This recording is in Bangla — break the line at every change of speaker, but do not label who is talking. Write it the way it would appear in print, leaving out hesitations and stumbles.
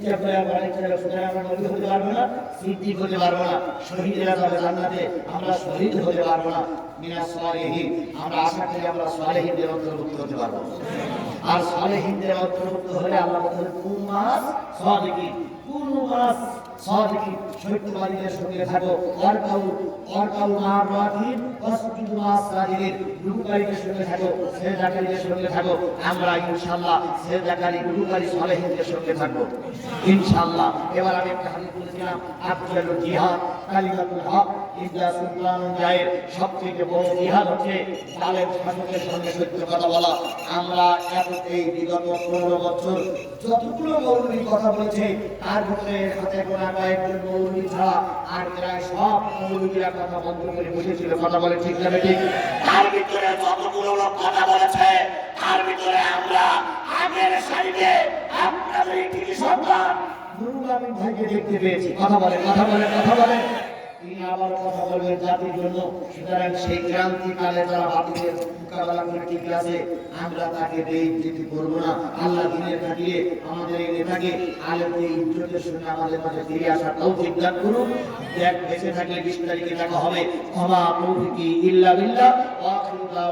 ইচ্ছা করে আমরা সুতরাং আমরা নবী হতে পারবো না, সিদ্দিক হতে পারবো না, শহীদেরা যাবে জান্নাতে, আমরা শহীদ হতে পারবো না। মিনাস সালিহিন, আমরা আশা করি আমরা সালেহিনদের অন্তর্ভুক্ত হতে পারবো। আর সালেহিনদের অন্তর্ভুক্ত হলে আল্লাহ বলেন কুনু মাস সাদিকিন, কুনু মাস সাদিকিন, সত্যবাদীদের সঙ্গে থাকো। ওয়ারকাউ মা'আর রাকিব ওয়াসজুদু মা'আস সাজিদিন, রুকুকারীদের সঙ্গে থাকো, সিজদাকারীদের সঙ্গে থাকো। আমরা ইনশাআল্লাহ সিজদাকারী, রুকুকারী সালেহিনদের সঙ্গে থাকবো ইনশাআল্লাহ। এবার আমি একটা হাদিস বলেছিলাম, আফজালুল জিহাদ কালিমাতুল হক ইল্লা সুলতানুল জায়ের, সবথেকে বড় জিহাদ হচ্ছে জালেম শাসকের সঙ্গে সত্য কথা বলা। আমরা এই বিগত 15 বছর যতগুলো মৌলবী কথা বলেছে তার ভিতরে হাতে গোনা কয়েকজন মৌলবী ছাড়া আর প্রায় সব মৌলবীরা কথা বন্ধ করে বসেছিল। কথা বলে ঠিক না ঠিক? তার ভিতরে যতগুলো লোক কথা বলেছে তার ভিতরে আমরা আগের সারিতে আপনাদের কৃতি সন্তান নুরুল আমিন ভাইকে দেখতে পেয়েছি। কথা বলে কথা বলে কথা বলে, তিনি আবার কথা বলবেন জাতির জন্য। সুতরাং সেই ক্রান্তিকালে যারা বাতিলের মোকাবেলা করে টিকে আছে, আমরা তাকে বেইজ্জতি করবো না। আল্লাহ দিনের খাতিরে আমাদের এই নেতাকে আলেমদের ইজ্জতের সঙ্গে আমাদের মাঝে ফিরে আসার তৌফিক দান করুন। দেখ বেঁচে থাকলে 20 তারিখে দেখা হবে। ওয়া মা তৌফিকি ইল্লা বিল্লাহ।